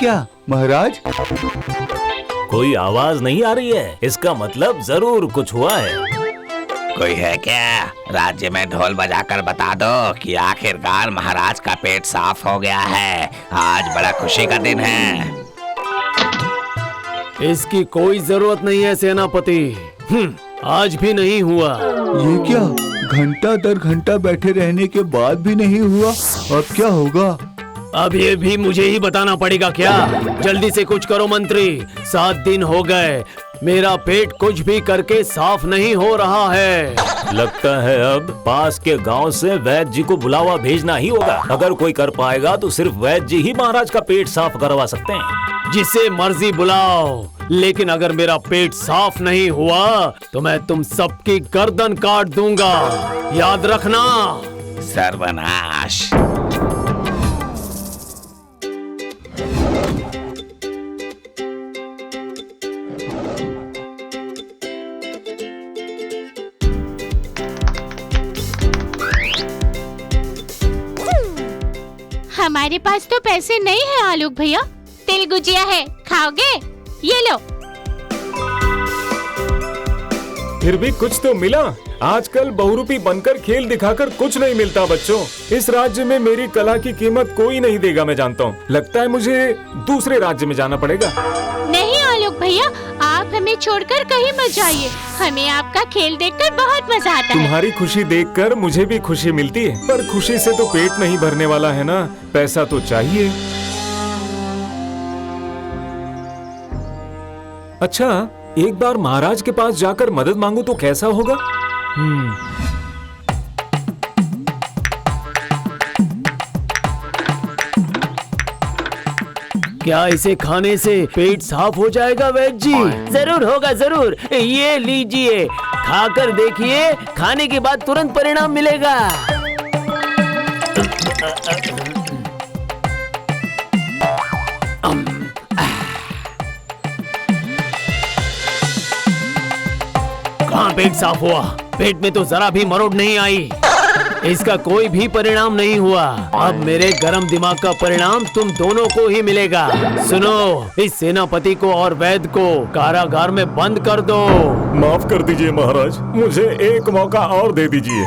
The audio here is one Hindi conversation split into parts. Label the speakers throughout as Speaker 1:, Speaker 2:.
Speaker 1: क्या महाराज?
Speaker 2: कोई आवाज नहीं आ रही है, इसका मतलब जरूर कुछ हुआ है।
Speaker 3: कोई है क्या? राज्य में ढोल बजाकर बता दो कि आखिरकार महाराज का पेट साफ हो गया है। आज बड़ा खुशी का दिन है।
Speaker 4: इसकी कोई जरूरत नहीं है सेनापति। आज भी नहीं हुआ।
Speaker 1: ये क्या, घंटा दर घंटा बैठे रहने के बाद भी नहीं हुआ? अब क्या होगा?
Speaker 4: अब ये भी मुझे ही बताना पड़ेगा क्या? जल्दी से कुछ करो मंत्री। 7 दिन हो गए, मेरा पेट कुछ भी करके साफ नहीं हो रहा है।
Speaker 2: लगता है अब पास के गांव से वैद्य जी को बुलावा भेजना ही होगा। अगर कोई कर पाएगा तो सिर्फ वैद्य जी ही महाराज का पेट साफ करवा सकते हैं।
Speaker 4: जिसे मर्जी बुलाओ, लेकिन अगर मेरा पेट साफ नहीं हुआ तो मैं तुम सबकी गर्दन काट दूंगा, याद रखना।
Speaker 3: सर्वनाश।
Speaker 5: हमारे पास तो पैसे नहीं है आलोक भैया। तिल गुजिया है, खाओगे? ये लो।
Speaker 6: फिर भी कुछ तो मिला। आजकल बहुरूपी बनकर खेल दिखाकर कुछ नहीं मिलता बच्चों। इस राज्य में मेरी कला की कीमत कोई नहीं देगा, मैं जानता हूँ। लगता है मुझे दूसरे राज्य में जाना पड़ेगा।
Speaker 5: नहीं आलोक भैया, आप हमें छोड़कर कहीं मत जाइए। हमें आपका खेल देखकर बहुत मजा आता है।
Speaker 6: तुम्हारी खुशी देखकर मुझे भी खुशी मिलती है, पर खुशी से तो पेट नहीं भरने वाला है ना, पैसा तो चाहिए। अच्छा, एक बार महाराज के पास जाकर मदद मांगू तो कैसा होगा?
Speaker 4: क्या इसे खाने से पेट साफ हो जाएगा वैद्य जी? जरूर होगा, जरूर। ये लीजिए, खाकर देखिए, खाने के बाद तुरंत परिणाम मिलेगा। कहाँ पेट साफ हुआ? पेट में तो जरा भी मरोड़ नहीं आई। इसका कोई भी परिणाम नहीं हुआ। अब मेरे गरम दिमाग का परिणाम तुम दोनों को ही मिलेगा। सुनो, इस सेनापति को और वैद्य को कारागार में बंद कर दो।
Speaker 6: माफ कर दीजिए महाराज, मुझे एक मौका और दे दीजिए।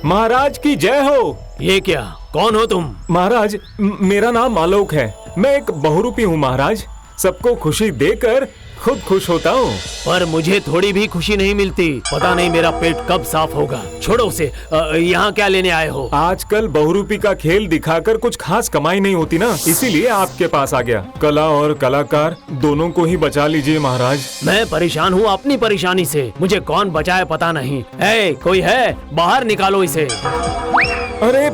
Speaker 6: महाराज की जय हो।
Speaker 4: ये क्या, कौन हो तुम?
Speaker 6: महाराज, मेरा नाम आलोक है। मैं एक बहुरूपी हूँ महाराज। सबको खुशी देकर खुद खुश होता हूँ।
Speaker 4: पर मुझे थोड़ी भी खुशी नहीं मिलती। पता नहीं मेरा पेट कब साफ होगा। छोड़ो उसे। यहाँ क्या लेने आए हो?
Speaker 6: आजकल बहुरूपी का खेल दिखाकर कुछ खास कमाई नहीं होती ना, इसीलिए आपके पास आ गया। कला और कलाकार दोनों को ही बचा लीजिए महाराज।
Speaker 4: मैं परेशान हूँ अपनी परेशानी से। मुझे कौन बचाए पता नहीं। कोई है? बाहर निकालो इसे।
Speaker 6: अरे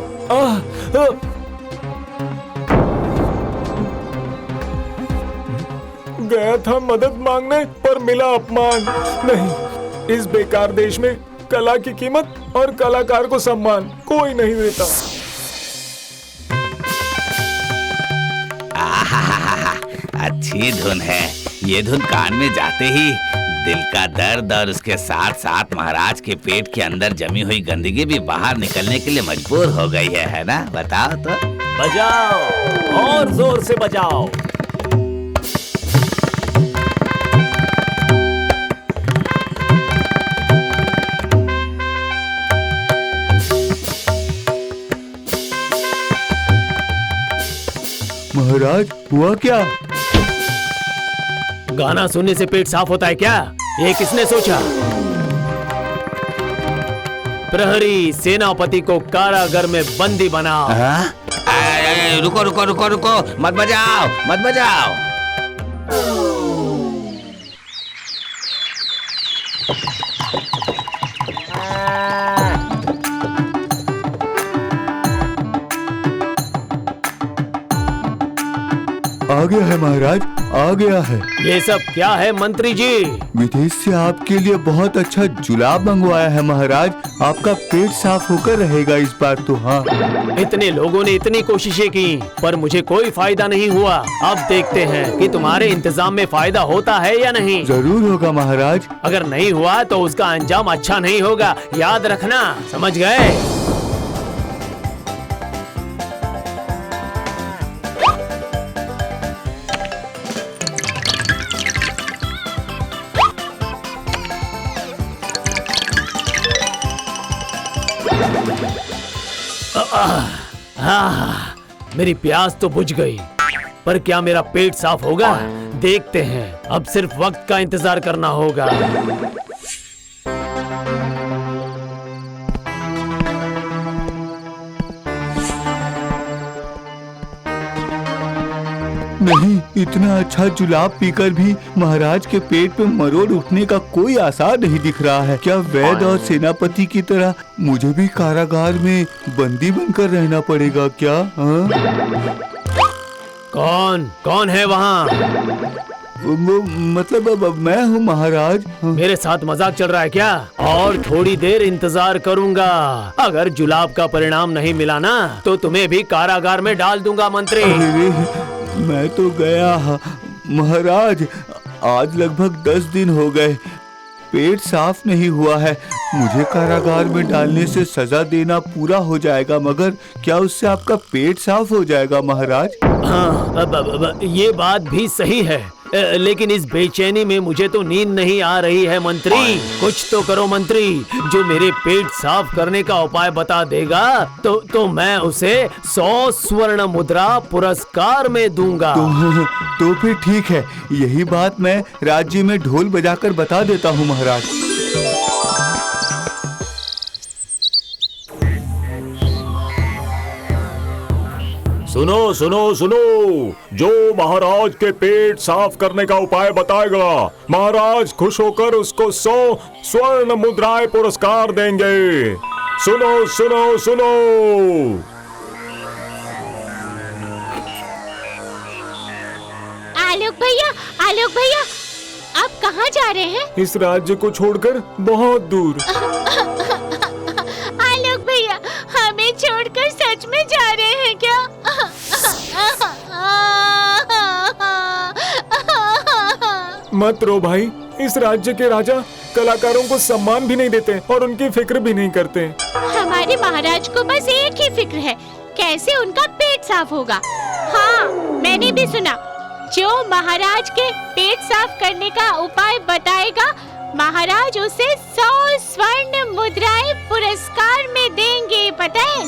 Speaker 6: गया था मदद मांगने, पर मिला अपमान। नहीं, इस बेकार देश में कला की कीमत और कलाकार को सम्मान कोई नहीं देता।
Speaker 3: अच्छी धुन है। ये धुन कान में जाते ही दिल का दर्द और उसके साथ साथ महाराज के पेट के अंदर जमी हुई गंदगी भी बाहर निकलने के लिए मजबूर हो गई है ना? बताओ तो।
Speaker 2: बजाओ, और जोर से बजाओ।
Speaker 1: महाराज, हुआ क्या?
Speaker 4: गाना सुनने से पेट साफ होता है क्या? ये किसने सोचा? प्रहरी सेनापति को कारागार में बंदी बनाओ।
Speaker 3: रुको रुको रुको रुको, मत बजाओ मत बजाओ।
Speaker 1: आ गया है महाराज, आ गया है।
Speaker 4: ये सब क्या है मंत्री जी?
Speaker 1: विदेश से आपके लिए बहुत अच्छा जुलाब मंगवाया है महाराज। आपका पेट साफ होकर रहेगा इस बार तो। हाँ,
Speaker 4: इतने लोगों ने इतनी कोशिशें की पर मुझे कोई फायदा नहीं हुआ। अब देखते हैं कि तुम्हारे इंतजाम में फायदा होता है या नहीं।
Speaker 1: जरूर होगा महाराज।
Speaker 4: अगर नहीं हुआ तो उसका अंजाम अच्छा नहीं होगा, याद रखना, समझ गए? मेरी प्यास तो बुझ गई, पर क्या मेरा पेट साफ होगा? देखते हैं। अब सिर्फ वक्त का इंतजार करना होगा।
Speaker 1: नहीं, इतना अच्छा जुलाब पीकर भी महाराज के पेट पे मरोड़ उठने का कोई आसार नहीं दिख रहा है। क्या वैद्य और सेनापति की तरह मुझे भी कारागार में बंदी बनकर रहना पड़ेगा क्या? हाँ?
Speaker 4: कौन है वहाँ?
Speaker 1: मतलब मैं हूँ महाराज। हाँ।
Speaker 4: मेरे साथ मजाक चल रहा है क्या? और थोड़ी देर इंतजार करूंगा। अगर जुलाब का परिणाम नहीं मिला ना तो तुम्हें भी कारागार में डाल दूंगा मंत्री।
Speaker 1: अरे, मैं तो गया महाराज। आज लगभग 10 दिन हो गए, पेट साफ नहीं हुआ है। मुझे कारागार में डालने से सजा देना पूरा हो जाएगा, मगर क्या उससे आपका पेट साफ हो जाएगा महाराज?
Speaker 4: हाँ, अब ये बात भी सही है, लेकिन इस बेचैनी में मुझे तो नींद नहीं आ रही है मंत्री। कुछ तो करो मंत्री, जो मेरे पेट साफ करने का उपाय बता देगा तो मैं उसे 100 स्वर्ण मुद्रा पुरस्कार में दूंगा।
Speaker 1: तो फिर ठीक है, यही बात मैं राज्य में ढोल बजाकर बता देता हूँ महाराज।
Speaker 6: सुनो सुनो सुनो, जो महाराज के पेट साफ करने का उपाय बताएगा, महाराज खुश होकर उसको 100 स्वर्ण मुद्राएं पुरस्कार देंगे। सुनो सुनो सुनो।
Speaker 5: आलोक भैया, आप कहाँ जा रहे हैं?
Speaker 6: इस राज्य को छोड़कर बहुत दूर।
Speaker 5: आलोक भैया, हमें छोड़कर सच में जा रहे हैं क्या?
Speaker 6: मत रो भाई, इस राज्य के राजा कलाकारों को सम्मान भी नहीं देते और उनकी फिक्र भी नहीं करते।
Speaker 5: हमारे महाराज को बस एक ही फिक्र है, कैसे उनका पेट साफ होगा। हाँ, मैंने भी सुना, जो महाराज के पेट साफ करने का उपाय बताएगा, महाराज उसे 100 स्वर्ण मुद्राएं पुरस्कार में देंगे। पता है,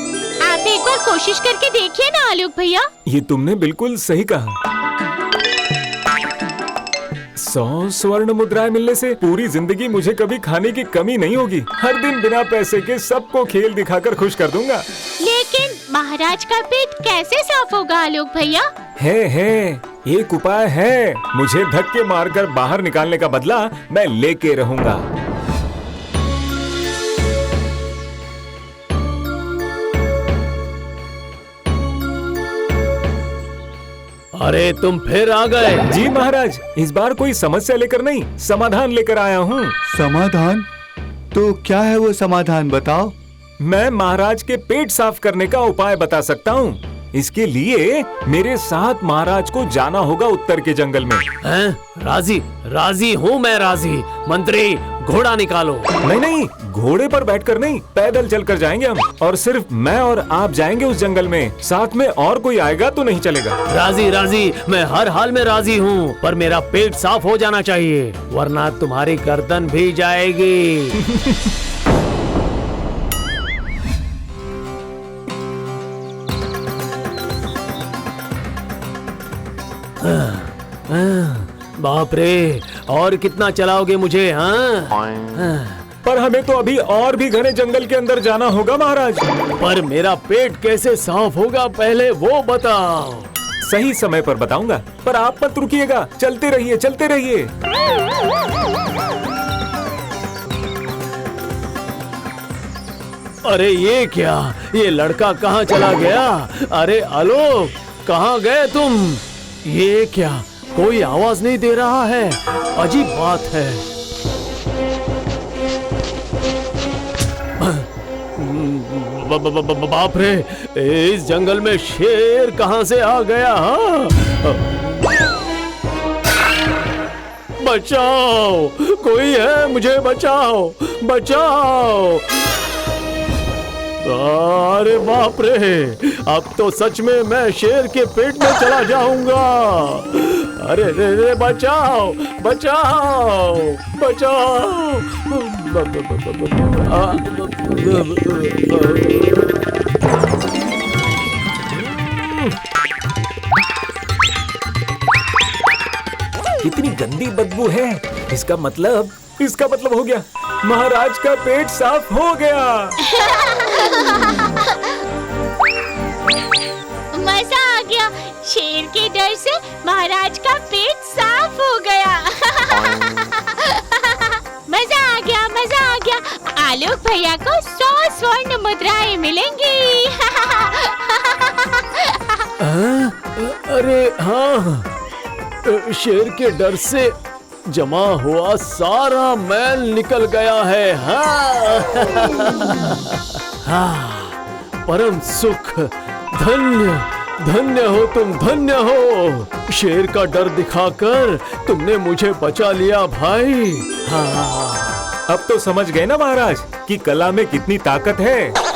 Speaker 5: आप एक बार कोशिश करके देखिए ना आलोक भैया।
Speaker 6: ये तुमने बिल्कुल सही कहा। 100 स्वर्ण मुद्राएं मिलने से पूरी जिंदगी मुझे कभी खाने की कमी नहीं होगी। हर दिन बिना पैसे के सबको खेल दिखाकर खुश कर दूंगा।
Speaker 5: लेकिन महाराज का पेट कैसे साफ होगा आलोक भैया?
Speaker 6: है एक उपाय है। मुझे धक्के मारकर बाहर निकालने का बदला मैं लेके रहूंगा।
Speaker 4: अरे तुम फिर आ गए?
Speaker 6: जी महाराज, इस बार कोई समस्या लेकर नहीं, समाधान लेकर आया हूँ।
Speaker 1: समाधान? तो क्या है वो समाधान, बताओ।
Speaker 6: मैं महाराज के पेट साफ करने का उपाय बता सकता हूँ। इसके लिए मेरे साथ महाराज को जाना होगा उत्तर के जंगल में।
Speaker 4: हैं? राजी हूँ मैं, राजी। मंत्री, घोड़ा निकालो।
Speaker 6: नहीं, घोड़े पर बैठकर नहीं, पैदल चलकर जाएंगे हम। और सिर्फ मैं और आप जाएंगे उस जंगल में, साथ में और कोई आएगा तो नहीं चलेगा।
Speaker 4: राजी, मैं हर हाल में राजी हूँ, पर मेरा पेट साफ हो जाना चाहिए, वरना तुम्हारी गर्दन भी जाएगी। बाप रे, और कितना चलाओगे मुझे? हाँ?
Speaker 6: पर हमें तो अभी और भी घने जंगल के अंदर जाना होगा महाराज।
Speaker 4: पर मेरा पेट कैसे साफ होगा, पहले वो बताओ।
Speaker 6: सही समय पर बताऊंगा, पर आप मत रुकिएगा, चलते रहिए।
Speaker 4: अरे ये क्या, ये लड़का कहाँ चला गया? अरे आलोक, कहाँ गए तुम? ये क्या, कोई आवाज नहीं दे रहा है। अजीब बात है। बाप रे, इस जंगल में शेर कहां से आ गया? बचाओ, कोई है, मुझे बचाओ, बचाओ। अरे बाप रे, अब तो सच में मैं शेर के पेट में चला जाऊंगा। अरे रे रे, बचाओ, बचाओ, बचाओ।
Speaker 6: कितनी गंदी बदबू है। इसका मतलब हो गया, महाराज का पेट साफ हो गया।
Speaker 5: मजा आ गया, शेर के डर से महाराज का पेट साफ हो गया। मजा आ गया, मजा आ गया। आलोक भैया को 100 स्वर्ण मुद्राएं मिलेंगी।
Speaker 4: अरे हाँ, शेर के डर से जमा हुआ सारा मैल निकल गया है। हाँ, परम सुख। धन्य धन्य हो तुम, धन्य हो। शेर का डर दिखाकर तुमने मुझे बचा लिया भाई। हाँ,
Speaker 6: अब तो समझ गए ना महाराज कि कला में कितनी ताकत है।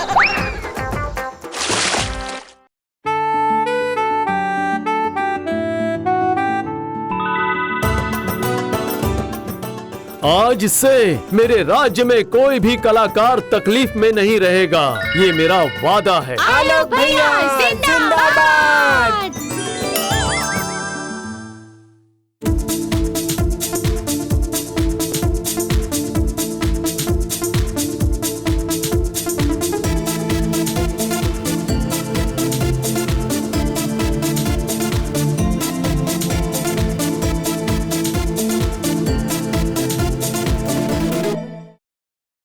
Speaker 4: आज से मेरे राज्य में कोई भी कलाकार तकलीफ में नहीं रहेगा, ये मेरा वादा है।
Speaker 5: आलोक भैया जिंदाबाद।